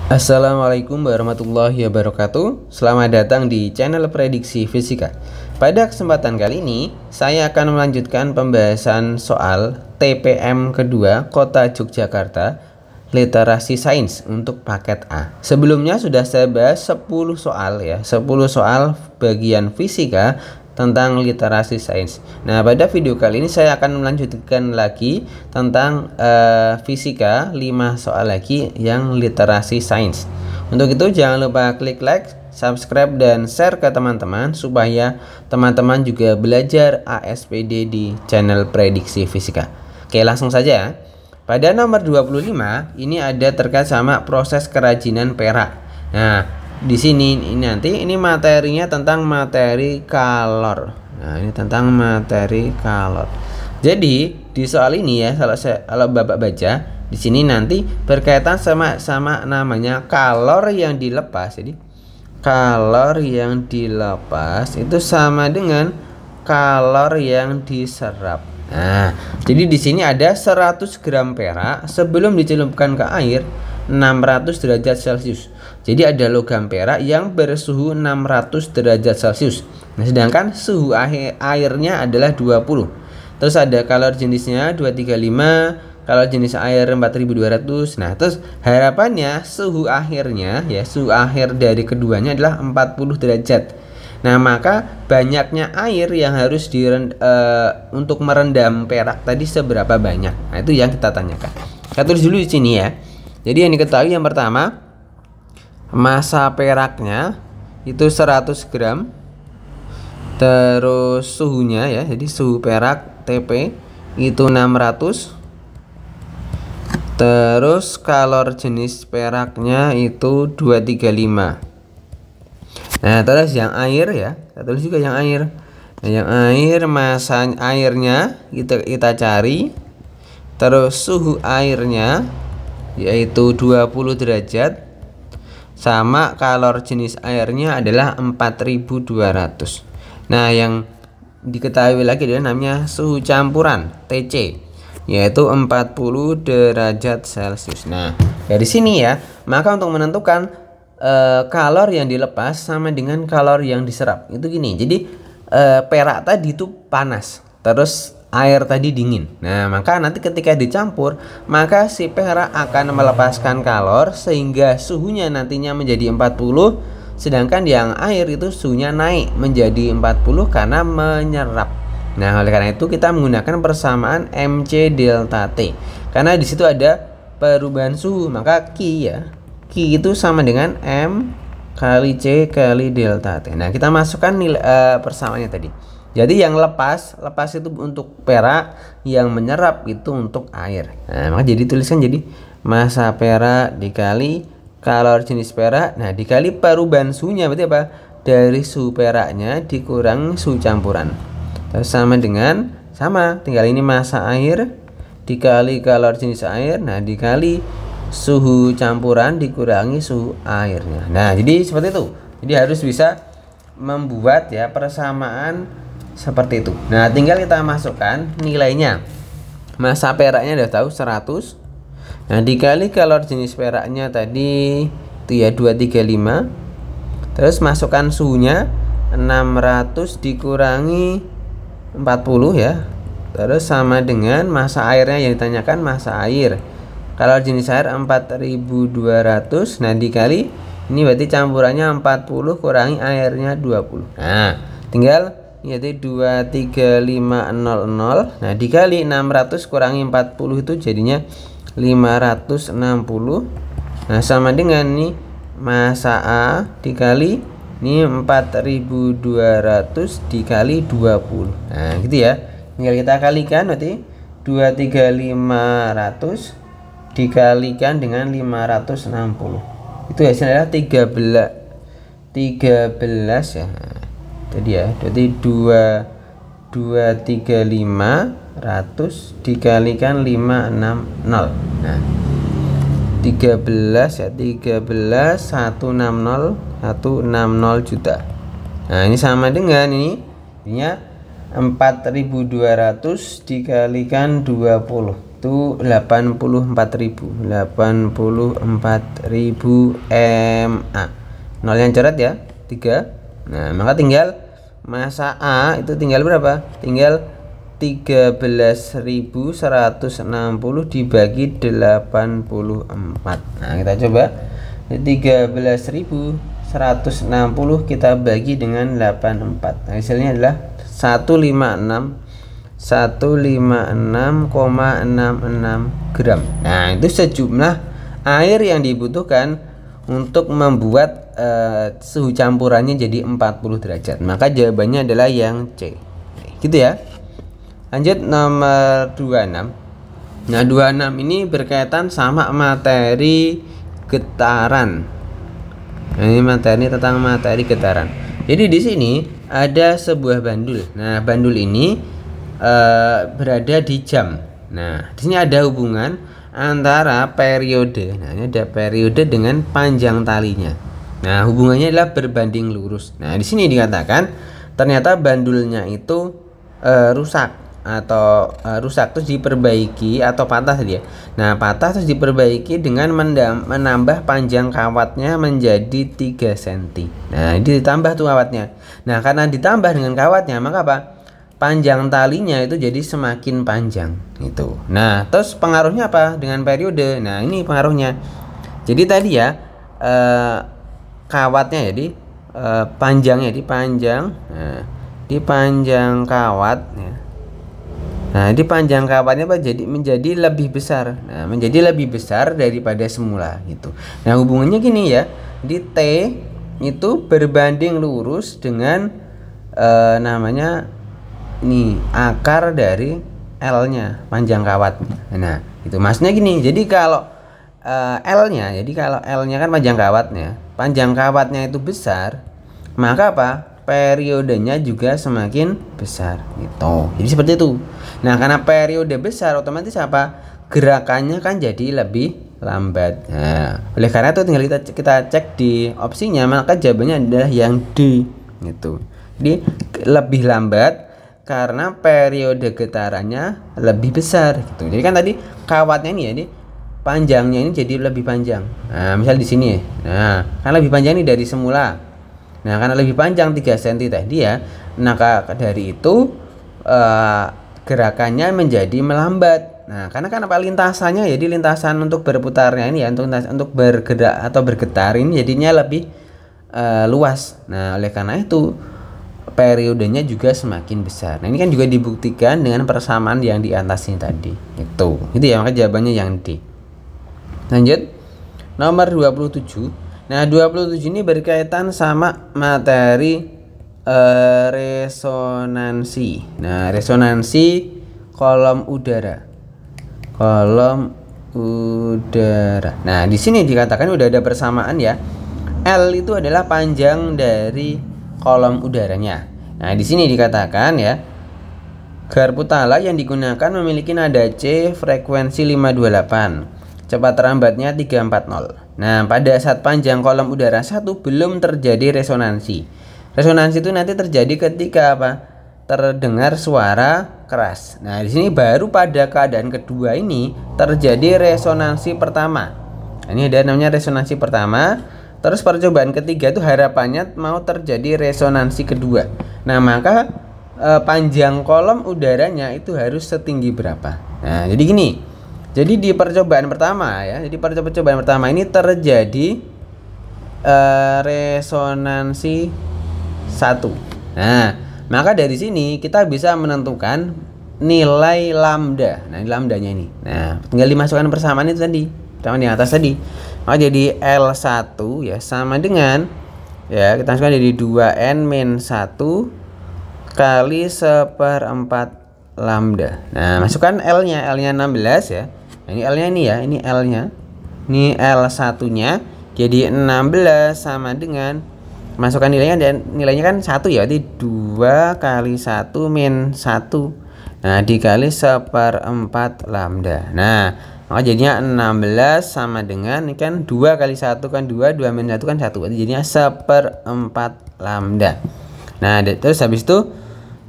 Assalamualaikum warahmatullahi wabarakatuh. Selamat datang di channel Prediksi Fisika. Pada kesempatan kali ini, saya akan melanjutkan pembahasan soal TPM kedua Kota Yogyakarta, Literasi Sains untuk paket A. Sebelumnya sudah saya bahas 10 soal ya, 10 soal bagian fisika tentang literasi sains. Nah, pada video kali ini saya akan melanjutkan lagi tentang fisika, 5 soal lagi yang literasi sains. Untuk itu jangan lupa klik like, subscribe, dan share ke teman-teman supaya teman-teman juga belajar ASPD di channel Prediksi Fisika. Oke, langsung saja. Pada nomor 25 ini ada terkait sama proses kerajinan perak. Nah, di sini ini materinya tentang materi kalor. Nah, ini tentang materi kalor. Jadi di soal ini ya, kalau Bapak baca di sini nanti berkaitan sama namanya kalor yang dilepas. Jadi kalor yang dilepas itu sama dengan kalor yang diserap. Nah, jadi di sini ada 100 gram perak sebelum dicelupkan ke air 600 derajat Celcius. Jadi ada logam perak yang bersuhu 600 derajat Celcius. Nah, sedangkan suhu airnya adalah 20. Terus ada kalor jenisnya 235, kalor jenis air 4200. Nah, terus harapannya suhu akhirnya ya, suhu akhir dari keduanya adalah 40 derajat. Nah, maka banyaknya air yang harus untuk merendam perak tadi seberapa banyak? Nah, itu yang kita tanyakan. Kita tulis dulu di sini ya. Jadi yang diketahui yang pertama, massa peraknya itu 100 gram. Terus suhunya ya, jadi suhu perak TP itu 600. Terus kalor jenis peraknya itu 235. Nah, terus yang air ya, kita tulis juga yang air. Nah, yang air, massa airnya kita cari. Terus suhu airnya yaitu 20 derajat, sama kalor jenis airnya adalah 4200. Nah, yang diketahui lagi adalah namanya suhu campuran TC, yaitu 40 derajat Celcius. Nah, dari sini ya, maka untuk menentukan kalor yang dilepas sama dengan kalor yang diserap itu gini. Jadi perak tadi itu panas, terus air tadi dingin. Nah, maka nanti ketika dicampur, maka si perak akan melepaskan kalor sehingga suhunya nantinya menjadi 40, sedangkan yang air itu suhunya naik menjadi 40 karena menyerap. Nah, oleh karena itu kita menggunakan persamaan MC delta T. Karena di situ ada perubahan suhu, maka Q ya. Q itu sama dengan M kali C kali delta T. Nah, kita masukkan nilai persamaannya tadi. Jadi yang lepas itu untuk perak, yang menyerap itu untuk air. Nah, maka jadi tuliskan jadi massa perak dikali kalor jenis perak. Nah, dikali perubahan suhunya berarti apa? Dari suhu peraknya dikurangi suhu campuran. Terus sama dengan tinggal ini massa air dikali kalor jenis air. Nah, dikali suhu campuran dikurangi suhu airnya. Nah, jadi seperti itu. Jadi harus bisa membuat ya persamaan seperti itu. Nah, tinggal kita masukkan nilainya. Massa peraknya udah tahu 100. Nah, dikali kalor jenis peraknya tadi itu ya 235. Terus masukkan suhunya 600 dikurangi 40 ya. Terus sama dengan massa airnya yang ditanyakan, massa air. Kalor jenis air 4200. Nah, dikali ini berarti campurannya 40 kurangi airnya 20. Nah, tinggal yaitu 23500. Nah, dikali 600 kurangi 40 itu jadinya 560. Nah, sama dengan ini massa A dikali ini 4200 dikali 20. Nah, gitu ya. Tinggal kita kalikan, berarti 23500 dikalikan dengan 560. Itu hasilnya adalah 13 ya. Tadi ya, jadi 23500 dikalikan 560. Nah, 13 ya, 160 juta. Nah, ini sama dengan ininya 4200 dikalikan 20. itu 84.000 MA. Nol yang coret ya 3. Nah maka tinggal massa A itu tinggal berapa? Tinggal 13.160 dibagi 84. Nah kita coba 13.160 kita bagi dengan 84. Nah, hasilnya adalah 156,66 gram. Nah itu sejumlah air yang dibutuhkan untuk membuat suhu campurannya jadi 40 derajat. Maka jawabannya adalah yang C. Gitu ya. Lanjut nomor 26. Nah 26 ini berkaitan sama materi getaran. Nah, ini materi tentang materi getaran. Jadi di sini ada sebuah bandul. Nah bandul ini berada di jam. Nah di sini ada hubungan antara periode. Nah ini ada periode dengan panjang talinya. Nah hubungannya adalah berbanding lurus. Nah di sini dikatakan ternyata bandulnya itu rusak atau rusak terus diperbaiki atau patah dia. Nah patah terus diperbaiki dengan menambah panjang kawatnya menjadi 3 cm. Nah ini ditambah tuh kawatnya. Nah karena ditambah dengan kawatnya maka apa? Panjang talinya itu jadi semakin panjang itu. Nah terus pengaruhnya apa dengan periode? Nah ini pengaruhnya. Jadi tadi ya kawatnya jadi panjangnya di panjang. Nah, di panjang kawat ya. Nah di panjang kawatnya apa? Jadi menjadi lebih besar. Nah menjadi lebih besar daripada semula gitu. Nah hubungannya gini ya. Di T itu berbanding lurus dengan namanya ini akar dari L-nya, panjang kawatnya. Nah, itu maksudnya gini. Jadi kalau L-nya, jadi kalau L-nya kan panjang kawatnya itu besar, maka apa? Periodenya juga semakin besar gitu. Jadi seperti itu. Nah, karena periode besar otomatis apa? Gerakannya kan jadi lebih lambat. Nah, oleh karena itu tinggal kita cek di opsinya, maka jawabannya adalah yang D gitu. Jadi lebih lambat karena periode getarannya lebih besar gitu. Jadi kan tadi kawatnya ini ya, ini panjangnya ini jadi lebih panjang. Nah, misal di sini. Nah, kan lebih panjang ini dari semula. Nah, karena lebih panjang 3 cm tadi ya, maka dari itu gerakannya menjadi melambat. Nah, karena kan apa lintasannya jadi lintasan untuk berputarnya ini ya, untuk bergerak atau bergetar ini jadinya lebih luas. Nah, oleh karena itu periodenya juga semakin besar. Nah ini kan juga dibuktikan dengan persamaan yang di atasnya tadi. Itu ya, maka jawabannya yang D. Lanjut nomor 27. Nah 27 ini berkaitan sama materi resonansi. Nah resonansi kolom udara. Nah di sini dikatakan udah ada persamaan ya. L itu adalah panjang dari kolom udaranya. Nah, di sini dikatakan ya, Garputala yang digunakan memiliki nada C frekuensi 528. Cepat terlambatnya 340. Nah, pada saat panjang kolom udara 1 belum terjadi resonansi. Resonansi itu nanti terjadi ketika apa? Terdengar suara keras. Nah, di sini baru pada keadaan kedua ini terjadi resonansi pertama. Nah, ini ada namanya resonansi pertama. Terus percobaan ketiga itu harapannya mau terjadi resonansi kedua. Nah maka panjang kolom udaranya itu harus setinggi berapa? Nah jadi gini. Jadi di percobaan pertama ya. Jadi percobaan pertama ini terjadi resonansi 1. Nah maka dari sini kita bisa menentukan nilai lambda. Nah ini lambdanya ini. Nah tinggal dimasukkan persamaan itu tadi, persamaan di atas tadi. Maka jadi L1 ya sama dengan ya kita masukkan jadi 2N-1 kali 1/4 lambda. Nah masukkan L-nya 16 ya. Nah, ini L-nya ini ya, ini L-nya. Ini L1 nya jadi 16 sama dengan masukkan nilainya dan nilainya kan 1 ya, berarti 2 kali 1 min 1. Nah dikali 1/4 lambda. Nah maka jadinya 16 sama dengan ini kan 2 kali 1 kan 2, 2 min 1 kan 1. Berarti jadinya 1/4 lambda. Nah terus habis itu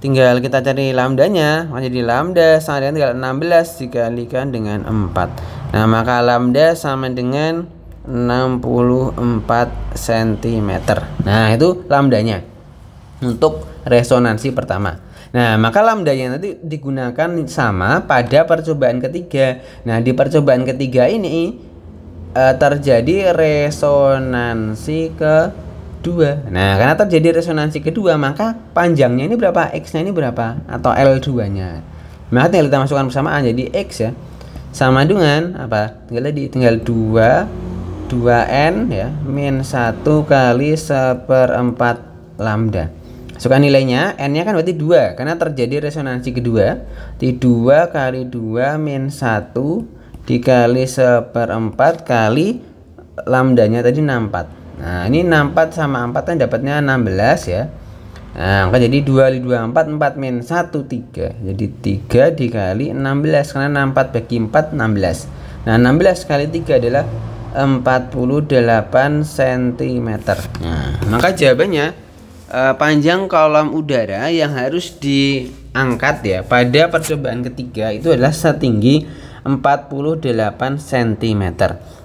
tinggal kita cari lambdanya. Maka jadi lambda sama dengan tinggal 16 dikalikan dengan 4. Nah, maka lambda sama dengan 64 cm. Nah, itu lambdanya untuk resonansi pertama. Nah, maka lambdanya nanti digunakan sama pada percobaan ketiga. Nah, di percobaan ketiga ini terjadi resonansi kedua. Nah, karena terjadi resonansi kedua, maka panjangnya ini berapa? X-nya ini berapa? Atau L2-nya. Maka tinggal kita masukkan bersamaan, jadi X ya sama dengan apa? Tinggal 2n ya min 1 kali 1/4 lambda. Masukkan nilainya, n-nya kan berarti 2 karena terjadi resonansi kedua. Di 2 kali 2 min 1 dikali 1/4 kali lambdanya tadi 64. Nah, ini 64 sama 4 kan dapatnya 16 ya. Nah, maka jadi 2 kali 2 4, 4 min 1 3. Jadi 3 dikali 16 karena 64 bagi 4 16. Nah, 16 kali 3 adalah 48 cm. Nah, maka jawabannya panjang kolom udara yang harus diangkat ya pada percobaan ketiga itu adalah setinggi 48 cm.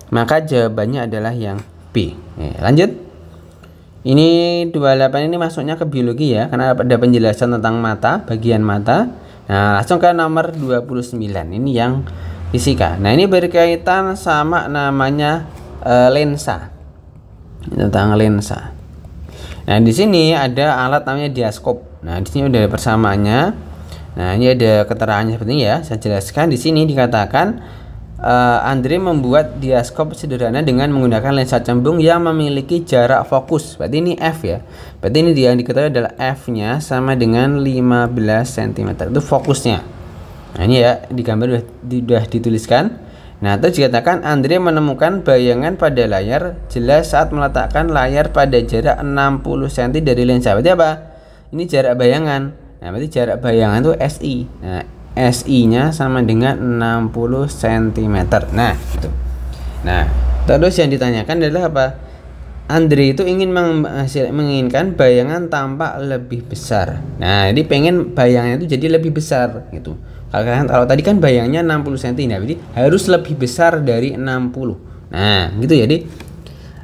Maka jawabannya adalah yang B. Lanjut. Ini 28 ini masuknya ke biologi ya, karena ada penjelasan tentang mata, bagian mata. Nah, langsung ke nomor 29. Ini yang fisika. Nah, ini berkaitan sama namanya lensa. Tentang lensa. Nah, di sini ada alat namanya diaskop. Nah, di sini udah ada persamaannya. Nah, ini ada keterangannya seperti ini ya. Saya jelaskan di sini dikatakan Andre membuat diaskop sederhana dengan menggunakan lensa cembung yang memiliki jarak fokus. Berarti ini F ya. Berarti ini yang diketahui adalah F-nya sama dengan 15 cm. Itu fokusnya. Nah, ini ya di gambar sudah dituliskan. Nah, terus dikatakan Andre menemukan bayangan pada layar jelas saat meletakkan layar pada jarak 60 cm dari lensa. Berarti apa? Ini jarak bayangan. Nah, berarti jarak bayangan itu SI. Nah, SI-nya sama dengan 60 cm. Nah, gitu. Nah, terus yang ditanyakan adalah apa? Andre itu ingin menginginkan bayangan tampak lebih besar. Nah, jadi pengen bayangannya itu jadi lebih besar gitu. Kalau tadi kan bayangnya 60 cm, nah jadi harus lebih besar dari 60. Nah, gitu jadi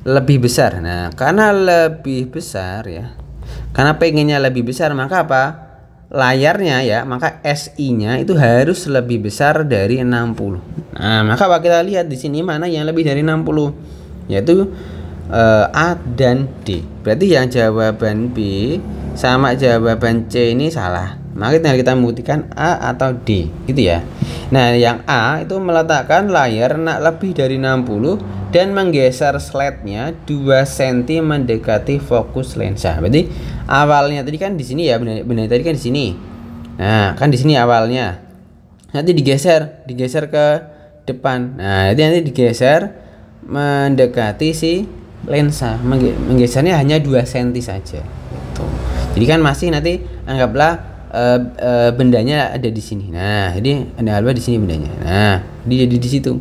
lebih besar. Nah, karena lebih besar ya. Karena pengennya lebih besar, maka apa? Layarnya ya, maka SI-nya itu harus lebih besar dari 60. Nah, maka kita lihat di sini mana yang lebih dari 60, yaitu A dan D. Berarti yang jawaban B sama jawaban C ini salah. Maka tinggal kita membuktikan A atau D, gitu ya. Nah, yang A itu meletakkan layar lebih dari 60 dan menggeser slide-nya 2 cm mendekati fokus lensa. Berarti awalnya tadi kan di sini ya, benar tadi kan di sini. Nah, kan di sini awalnya. Nanti digeser ke depan. Nah, nanti digeser mendekati si lensa. Menggesernya hanya 2 cm saja. Gitu. Jadi kan masih nanti anggaplah bendanya ada di sini. Nah, jadi ada di sini bendanya. Nah, dia jadi di situ.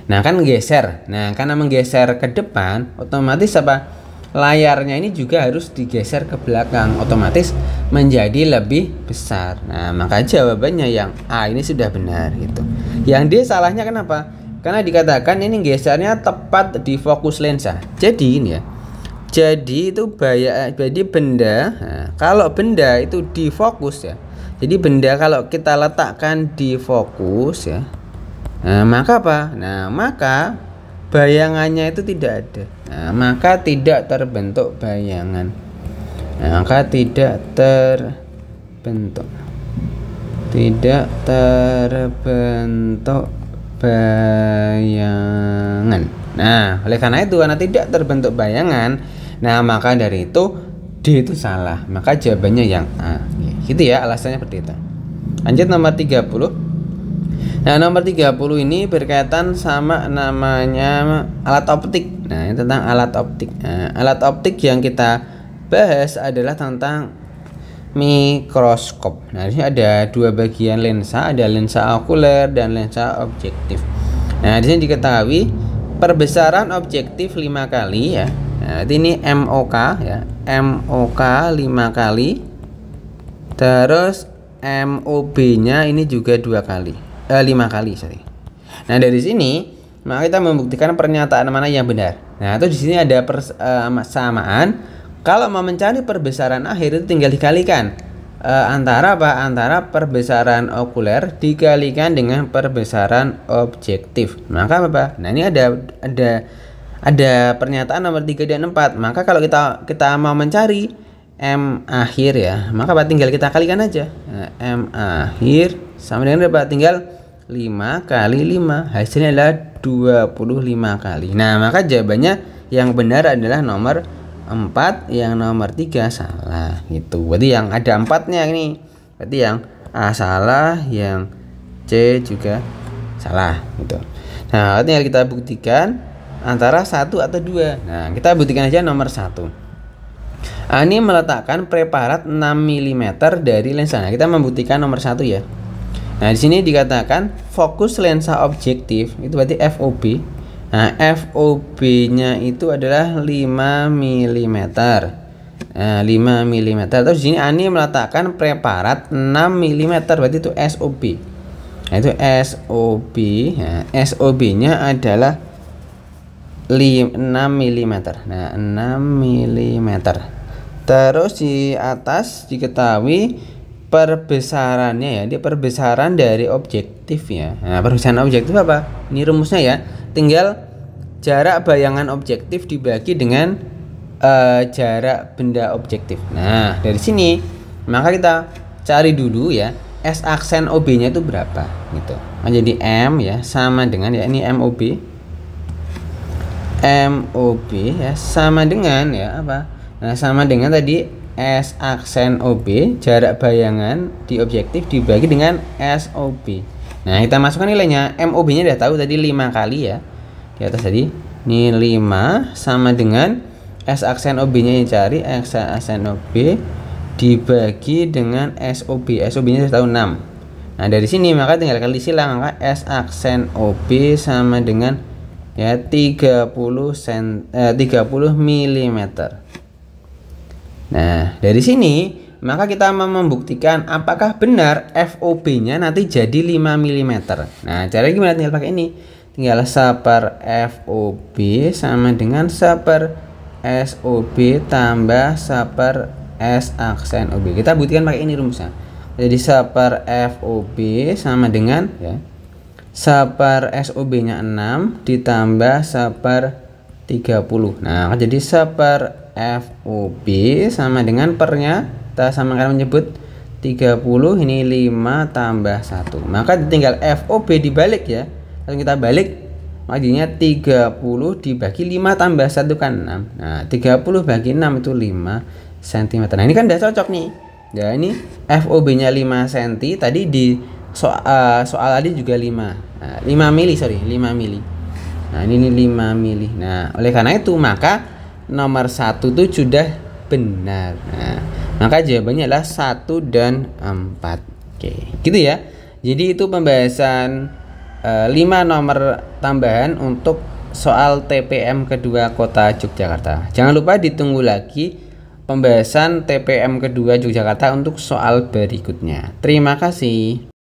Nah, kan geser. Nah, karena menggeser ke depan, otomatis apa? Layarnya ini juga harus digeser ke belakang, otomatis menjadi lebih besar. Nah, maka jawabannya yang A ini sudah benar gitu. Yang D salahnya kenapa? Karena dikatakan ini gesernya tepat di fokus lensa. Jadi ini ya. Jadi itu jadi benda. Nah, kalau benda itu di fokus ya. Jadi benda kalau kita letakkan di fokus ya. Nah, maka apa? Nah, maka bayangannya itu tidak ada. Nah, maka tidak terbentuk bayangan. Nah, maka tidak terbentuk. Tidak terbentuk bayangan. Nah, oleh karena itu karena tidak terbentuk bayangan, nah maka dari itu D itu salah. Maka jawabannya yang A. Gitu ya, alasannya seperti itu. Lanjut nomor 30. Nah, nomor 30 ini berkaitan sama namanya alat optik. Nah, ini tentang alat optik. Nah, alat optik yang kita bahas adalah tentang mikroskop. Nah, di sini ada dua bagian lensa, ada lensa okuler dan lensa objektif. Nah, di sini diketahui perbesaran objektif 5 kali ya. Nah, ini MOK ya. MOK 5 kali Terus MOB-nya ini juga 5 kali, sorry. Nah, dari sini maka kita membuktikan pernyataan mana yang benar. Nah, itu di sini ada persamaan. Kalau mau mencari perbesaran akhir itu tinggal dikalikan antara apa? Antara perbesaran okuler dikalikan dengan perbesaran objektif. Maka apa? Nah, ini ada pernyataan nomor 3 dan 4. Maka kalau kita mau mencari M akhir ya, maka apa? Tinggal kita kalikan aja. Nah, M akhir sama dengan apa? Tinggal 5 kali 5, hasilnya adalah 25 kali. Nah, maka jawabannya yang benar adalah nomor 4, yang nomor 3 salah gitu. Berarti yang ada 4-nya ini. Berarti yang A salah, yang C juga salah gitu. Nah, tinggal kita buktikan antara 1 atau 2. Nah, kita buktikan aja nomor 1. Ini meletakkan preparat 6 mm dari lensa. Nah, kita membuktikan nomor 1 ya. Nah, di sini dikatakan fokus lensa objektif itu berarti FOB. Nah, FOB-nya itu adalah 5 mm. Nah, 5 mm. Terus di sini Ani meletakkan preparat 6 mm berarti itu SOB. Nah, itu SOB. Nah, SOB-nya adalah 6 mm. Nah, 6 mm. Terus di atas diketahui perbesarannya ya, dia perbesaran dari objektif ya. Nah, perbesaran objektif apa? Ini rumusnya ya. Tinggal jarak bayangan objektif dibagi dengan jarak benda objektif. Nah, dari sini maka kita cari dulu ya, S aksen OB-nya itu berapa gitu. Nah, jadi M ya sama dengan ya ini MOB. MOB ya sama dengan ya apa? Nah, sama dengan tadi S aksen OB, jarak bayangan di objektif dibagi dengan SOB. Nah, kita masukkan nilainya. MOB-nya udah tahu tadi 5 kali ya. Di atas tadi. Ini 5 sama dengan S aksen OB-nya yang cari, S aksen OB dibagi dengan SOB. SOB-nya sudah tahu 6. Nah, dari sini maka tinggal kali silang, maka S aksen OB sama dengan ya 30 mm. Nah, dari sini maka kita mau membuktikan apakah benar FOB-nya nanti jadi 5 mm. Nah, caranya gimana? Tinggal pakai ini. Tinggal seper FOB sama dengan seper SOB tambah seper S aksen OB. Kita buktikan pakai ini rumusnya. Jadi seper FOB sama dengan ya seper SOB-nya 6 ditambah seper 30. Nah, jadi seper FOB sama dengan pernya kita samakan menyebut 30, ini 5 tambah 1. Maka tinggal FOB dibalik ya. Lalu kita balik, makanya 30 dibagi 5 tambah 1 kan 6. Nah, 30 bagi 6 itu 5 cm. Nah, ini kan udah cocok nih. Ya, ini FOB-nya 5 cm. Tadi di soal tadi juga 5. Nah, 5 mili, sorry, 5 mili. Nah, ini 5 mili. Nah, oleh karena itu maka nomor 1 itu sudah benar. Nah, maka jawabannya adalah 1 dan 4. Oke, gitu ya. Jadi itu pembahasan 5 nomor tambahan untuk soal TPM kedua Kota Yogyakarta. Jangan lupa ditunggu lagi pembahasan TPM kedua Yogyakarta untuk soal berikutnya. Terima kasih.